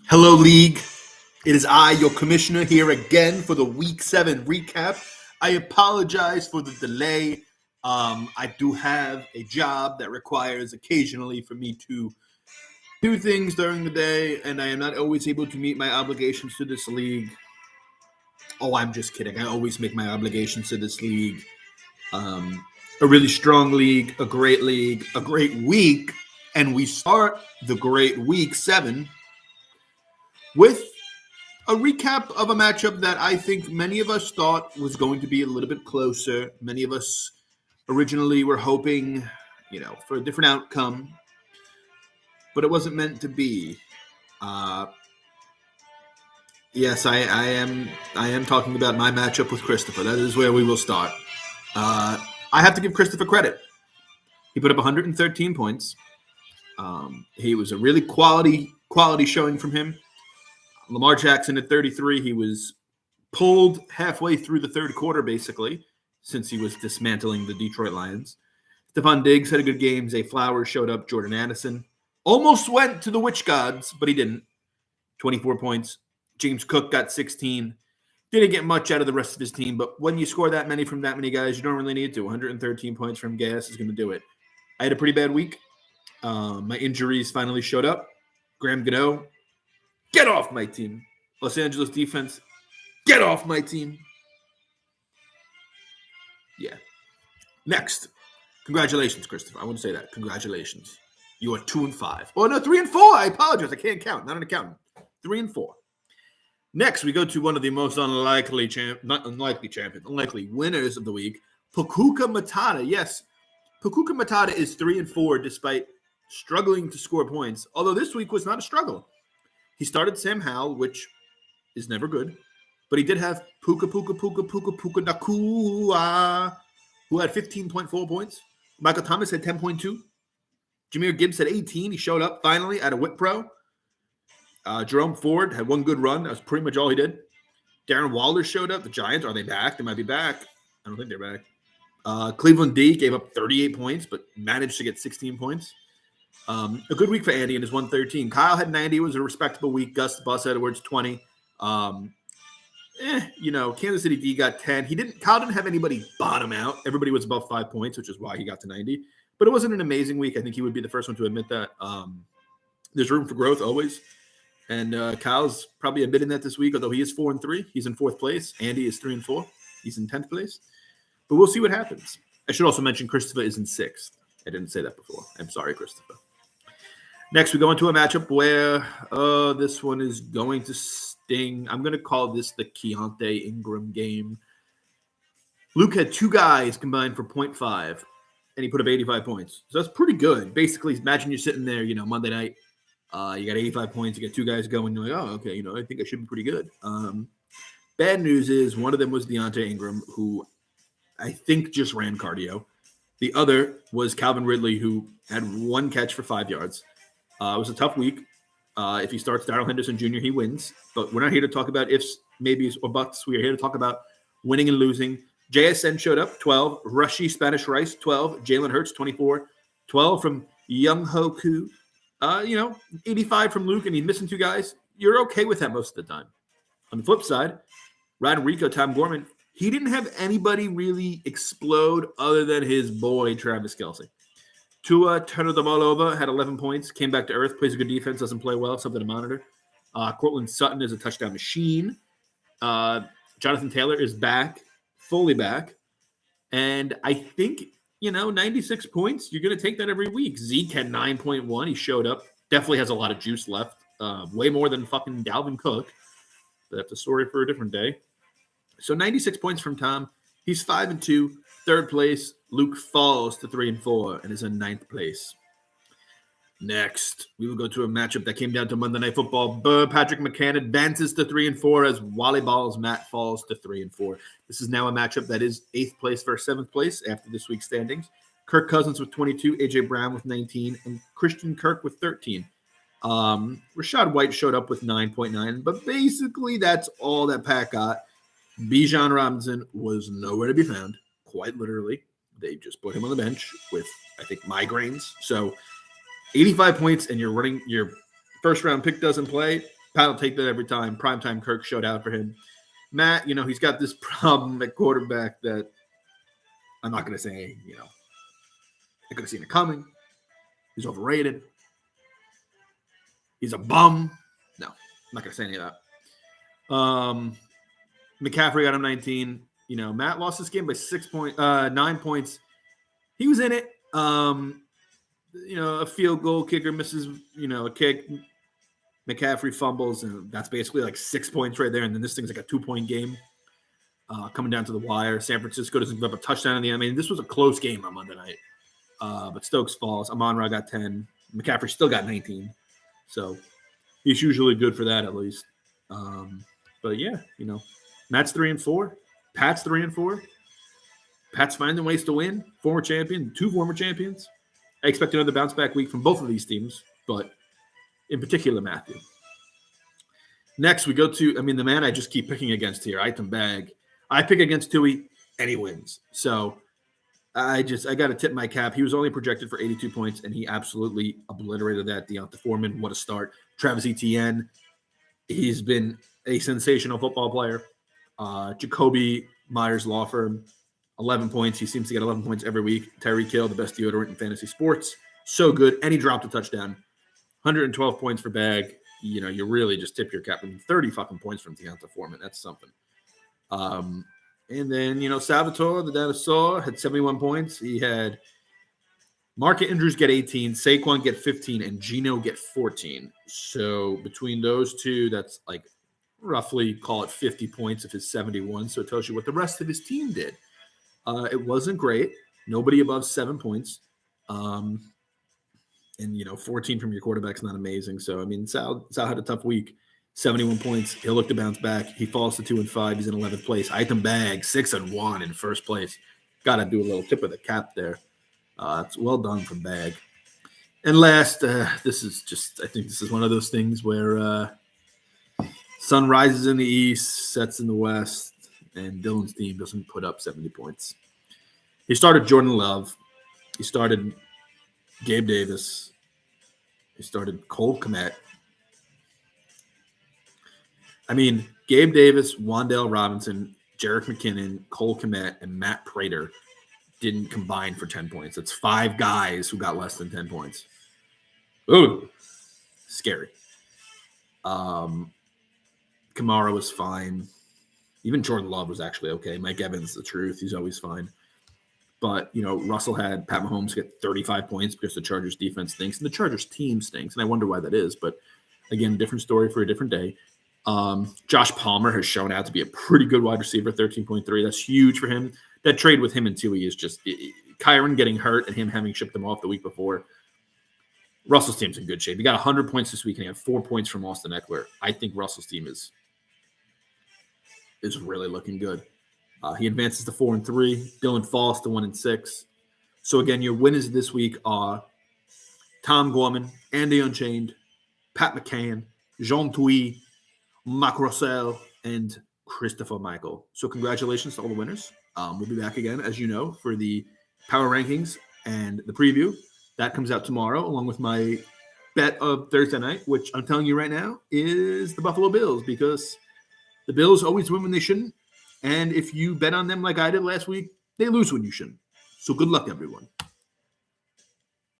Hello, League. It is I, your commissioner, here again for the Week 7 recap. I apologize for the delay. I do have a job that requires occasionally for me to do things during the day, and I am not always able to meet my obligations to this league. Oh, I'm just kidding. I always make my obligations to this league. A really strong league, a great week, and we start the great Week 7 with a recap of a matchup that I think many of us thought was going to be a little bit closer. Many of us originally were hoping, for a different outcome, but it wasn't meant to be. Yes, I am talking about my matchup with Christopher. That is where we will start. I have to give Christopher credit. He put up 113 points. He was a really quality showing from him. Lamar Jackson at 33, he was pulled halfway through the third quarter, basically, since he was dismantling the Detroit Lions. Stephon Diggs had a good game. Zay Flowers showed up. Jordan Addison almost went to the witch gods, but he didn't. 24 points. James Cook got 16. Didn't get much out of the rest of his team, but when you score that many from that many guys, you don't really need to. 113 points from Gas is going to do it. I had a pretty bad week. My injuries finally showed up. Graham Gano, get off my team. Los Angeles defense, get off my team. Yeah. Next. Congratulations, Christopher. I want to say that. Congratulations. You are 2-5. Oh, no, 3-4. I apologize. I can't count. Not an accountant. 3-4. Next, we go to one of the most unlikely winners of the week, Pakuka Matata. Yes, Pakuka Matata is 3-4 despite struggling to score points, although this week was not a struggle. He started Sam Howell, which is never good, but he did have Puka Nakua, who had 15.4 points. Michael Thomas had 10.2. Jahmyr Gibbs had 18. He showed up finally at a Whip Pro. Jerome Ford had one good run. That was pretty much all he did. Darren Waller showed up. The Giants, are they back? They might be back. I don't think they're back. Cleveland D gave up 38 points, but managed to get 16 points. A good week for Andy in his 113. Kyle had 90. It was a respectable week. Gus Bus Edwards, 20. Kansas City D got 10. Kyle didn't have anybody bottom out. Everybody was above 5 points, which is why he got to 90. But it wasn't an amazing week. I think he would be the first one to admit that. There's room for growth always. And Kyle's probably admitting that this week, although he is 4-3. He's in 4th place. Andy is 3-4. He's in 10th place. But we'll see what happens. I should also mention Christopher is in 6th. I didn't say that before. I'm sorry, Christopher. Next, we go into a matchup where this one is going to sting. I'm going to call this the Keontae Ingram game. Luke had 2 guys combined for 0.5, and he put up 85 points. So that's pretty good. Basically, imagine you're sitting there, Monday night. You got 85 points. You got 2 guys going. You're like, oh, okay, I think I should be pretty good. Bad news is one of them was Deontay Ingram, who I think just ran cardio. The other was Calvin Ridley, who had 1 catch for 5 yards. It was a tough week. If he starts Darrell Henderson Jr., he wins. But we're not here to talk about ifs, maybes, or buts. We are here to talk about winning and losing. JSN showed up, 12. Rushy Spanish Rice, 12. Jalen Hurts, 24. 12 from Young Ho Koo. 85 from Luke, and he's missing 2 guys. You're okay with that most of the time. On the flip side, Ryan Rico, Tom Gorman, he didn't have anybody really explode other than his boy, Travis Kelce. Tua Tagovailoa had 11 points, came back to earth, plays a good defense, doesn't play well, something to monitor. Cortland Sutton is a touchdown machine. Jonathan Taylor is back, fully back. And I think, 96 points, you're going to take that every week. Zeke had 9.1. He showed up. Definitely has a lot of juice left. Way more than fucking Dalvin Cook. But that's a story for a different day. So 96 points from Tom. He's 5-2. 3rd place. Luke falls to 3-4 and is in 9th place. Next, we will go to a matchup that came down to Monday Night Football. Patrick McCann advances to 3-4 as Wally Ball's Matt falls to 3-4. This is now a matchup that is 8th place versus 7th place after this week's standings. Kirk Cousins with 22, AJ Brown with 19, and Christian Kirk with 13. Rachaad White showed up with 9.9, but basically that's all that Pat got. Bijan Robinson was nowhere to be found, quite literally. They just put him on the bench with, I think, migraines. So 85 points and you're running your first round pick doesn't play. Pat will take that every time. Primetime Kirk showed out for him. Matt, he's got this problem at quarterback that I'm not going to say, I could have seen it coming. He's overrated. He's a bum. No, I'm not going to say any of that. McCaffrey got him 19. Matt lost this game by 9 points. He was in it. A field goal kicker misses, a kick. McCaffrey fumbles, and that's basically like 6 points right there. And then this thing's like a 2-point game coming down to the wire. San Francisco doesn't give up a touchdown in the end. I mean, this was a close game on Monday night. But Stokes falls. Amon-Ra got 10. McCaffrey still got 19. So he's usually good for that at least. But yeah, Matt's 3-4. Pat's 3-4. Pat's finding ways to win. Former champion, 2 former champions. I expect another bounce back week from both of these teams, but in particular, Matthew. Next, we go to, the man I just keep picking against here, Aitan Bag. I pick against Tui, and he wins. So I got to tip my cap. He was only projected for 82 points, and he absolutely obliterated that. D'Onta Foreman, what a start. Travis Etienne, he's been a sensational football player. Jacoby Myers Law Firm, 11 points. He seems to get 11 points every week. Tyreek Hill, the best deodorant in fantasy sports. So good. And he dropped a touchdown. 112 points for Bag. You really just tip your cap. 30 fucking points from D'Onta Foreman. That's something. And then, Salvatore, the dinosaur, had 71 points. He had Mark Andrews get 18, Saquon get 15, and Geno get 14. So between those two, that's like roughly, call it 50 points of his 71. So it tells you what the rest of his team did. It wasn't great. Nobody above 7 points. And 14 from your quarterback's not amazing. So, Sal had a tough week. 71 points. He'll look to bounce back. He falls to 2-5. He's in 11th place. Aitan Bag, 6-1 in first place. Got to do a little tip of the cap there. It's well done from Bag. And last, I think this is one of those things where sun rises in the east, sets in the west, and Dylan's team doesn't put up 70 points. He started Jordan Love. He started Gabe Davis. He started Cole Kmet. Gabe Davis, Wan'Dale Robinson, Jerick McKinnon, Cole Kmet, and Matt Prater didn't combine for 10 points. That's 5 guys who got less than 10 points. Ooh, scary. Kamara was fine. Even Jordan Love was actually okay. Mike Evans, the truth. He's always fine. But, Russell had Pat Mahomes get 35 points because the Chargers defense stinks and the Chargers team stinks. And I wonder why that is. But, again, different story for a different day. Josh Palmer has shown out to be a pretty good wide receiver, 13.3. That's huge for him. That trade with him and Tui is just Kyron getting hurt and him having shipped them off the week before. Russell's team's in good shape. He got 100 points this week and he had 4 points from Austin Eckler. I think Russell's team is really looking good. He advances to 4-3. Dylan falls to 1-6. So again, your winners this week are Tom Gorman, Andy Unchained, Pat McCann, Jean Tui, Mark Russell, and Christopher Michael. So congratulations to all the winners. We'll be back again, as you know, for the power rankings and the preview. That comes out tomorrow, along with my bet of Thursday night, which I'm telling you right now is the Buffalo Bills, because the Bills always win when they shouldn't. And if you bet on them like I did last week, they lose when you shouldn't. So good luck, everyone.